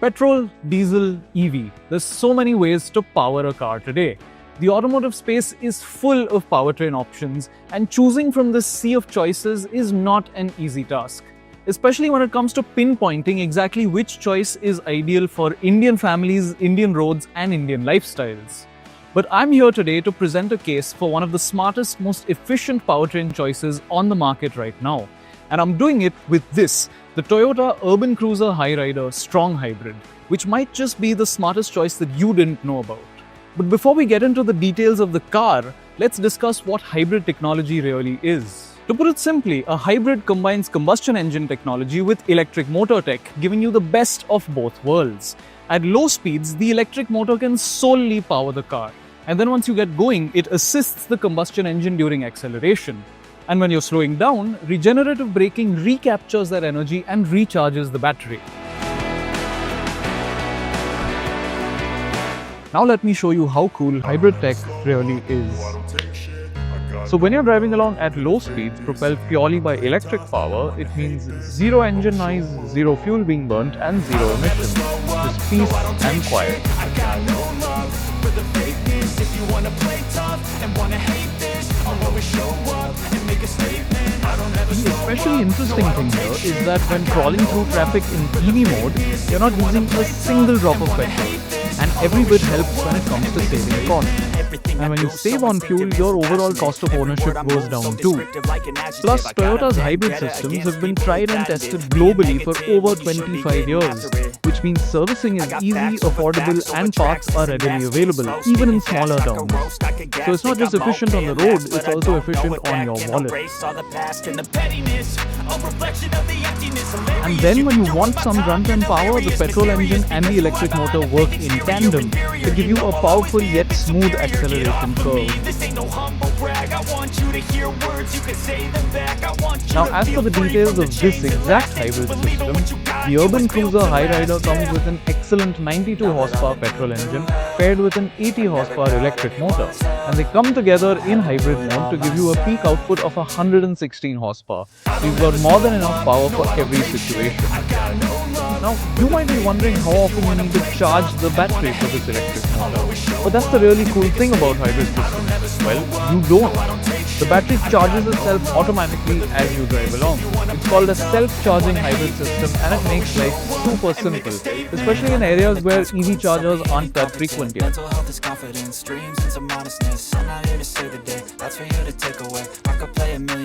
Petrol, diesel, EV. There's so many ways to power a car today. The automotive space is full of powertrain options, and choosing from this sea of choices is not an easy task, especially when it comes to pinpointing exactly which choice is ideal for Indian families, Indian roads, and Indian lifestyles. But I'm here today to present a case for one of the smartest, most efficient powertrain choices on the market right now. And I'm doing it with this, the Toyota Urban Cruiser Hyryder Strong Hybrid, which might just be the smartest choice that you didn't know about. But before we get into the details of the car, let's discuss what hybrid technology really is. To put it simply, a hybrid combines combustion engine technology with electric motor tech, giving you the best of both worlds. At low speeds, the electric motor can solely power the car. And then once you get going, it assists the combustion engine during acceleration. And when you're slowing down, regenerative braking recaptures that energy and recharges the battery. Now let me show you how cool hybrid tech really is. So when you're driving along at low speeds propelled purely by electric power, it means zero engine noise, zero fuel being burnt, and zero emissions. Just peace and quiet. The especially interesting thing here is that when crawling through traffic in EV mode, you're not using a single drop of petrol, and every bit helps when it comes to saving cost. And when you save on fuel, your overall cost of ownership goes down too. Plus, Toyota's hybrid systems have been tried and tested globally for over 25 years, which means servicing is easy, affordable, and parts are readily available, even in smaller towns. So it's not just efficient on the road, it's also efficient on your wallet. And then when you want some front-end power, the petrol engine and the electric motor work in tandem to give you a powerful yet smooth acceleration curve. Now, as for the details of this exact hybrid system, the Urban Cruiser Hyryder comes with an excellent 92 horsepower petrol engine paired with an 80 horsepower electric motor, and they come together in hybrid mode to give you a peak output of 116 horsepower. So you've got more than enough power for every situation. Now, you might be wondering how often you need to charge the battery for this electric motor. But that's the really cool thing about hybrid systems. Well, you don't. The battery charges itself automatically as you drive along. It's called a self-charging hybrid system, and it makes life super simple, especially in areas where EV chargers aren't that frequent yet.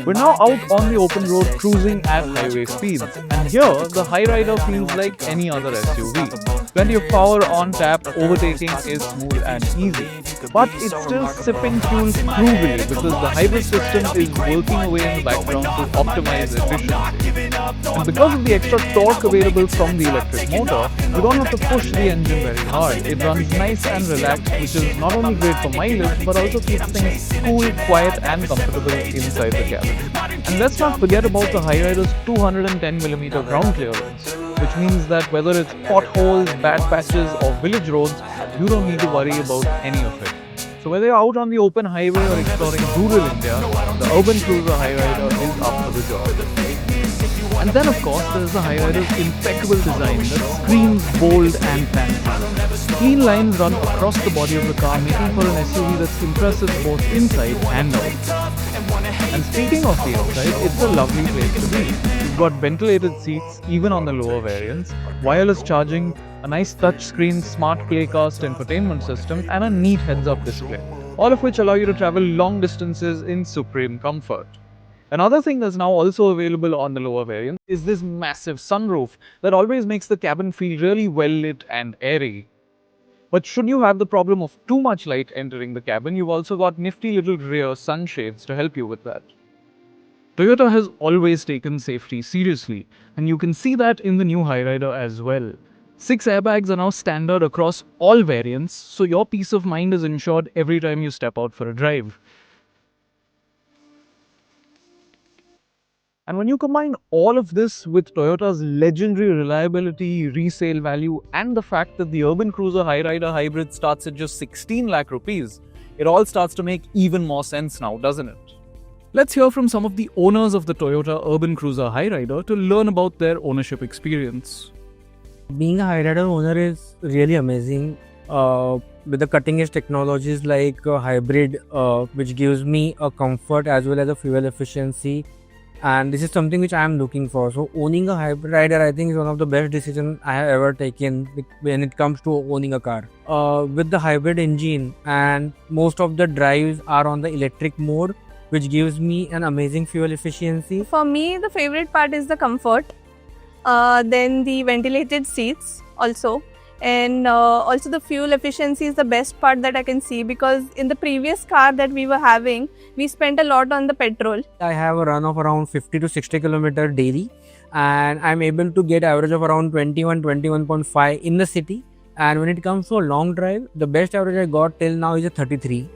We're now out on the open road cruising at highway speeds, and here the Hyryder feels like any other SUV. Plenty of power on tap, overtaking is smooth and easy. But it's still sipping fuel frugally because the hybrid system is working away in the background to optimize efficiency. And because of the extra torque available from the electric motor, you don't have to push the engine very hard. It runs nice and relaxed, which is not only great for mileage but also keeps things cool, quiet and comfortable inside the cabin. And let's not forget about the Hyryder's 210mm ground clearance, which means that whether it's potholes, bad patches or village roads, you don't need to worry about any of it. So whether you're out on the open highway or exploring rural India, the Urban Cruiser Hyryder is up for the job. And then of course there's the Hyryder's impeccable design that screams bold and fancy. Clean lines run across the body of the car, making for an SUV that's impressive both inside and out. And speaking of the outside, it's a lovely place to be. You've got ventilated seats even on the lower variants, wireless charging, a nice touchscreen smart playcast infotainment system, and a neat heads-up display, all of which allow you to travel long distances in supreme comfort. Another thing that's now also available on the lower variant is this massive sunroof that always makes the cabin feel really well lit and airy. But should you have the problem of too much light entering the cabin, you've also got nifty little rear sunshades to help you with that. Toyota has always taken safety seriously, and you can see that in the new Hyryder as well. 6 airbags are now standard across all variants, so your peace of mind is ensured every time you step out for a drive. And when you combine all of this with Toyota's legendary reliability, resale value, and the fact that the Urban Cruiser Hyryder Hybrid starts at just 16 lakh rupees, it all starts to make even more sense now, doesn't it? Let's hear from some of the owners of the Toyota Urban Cruiser Hyryder to learn about their ownership experience. Being a Hyryder owner is really amazing. With the cutting edge technologies like hybrid, which gives me a comfort as well as a fuel efficiency, and this is something which I am looking for. So owning a Hyryder, I think, is one of the best decisions I have ever taken when it comes to owning a car. With the hybrid engine, and most of the drives are on the electric mode, which gives me an amazing fuel efficiency. For me, the favorite part is the comfort, then the ventilated seats also, and also the fuel efficiency is the best part that I can see, because in the previous car that we were having, we spent a lot on the petrol. I have a run of around 50 to 60 kilometer daily, and I'm able to get average of around 21.5 in the city. And when it comes to a long drive, the best average I got till now is a 33.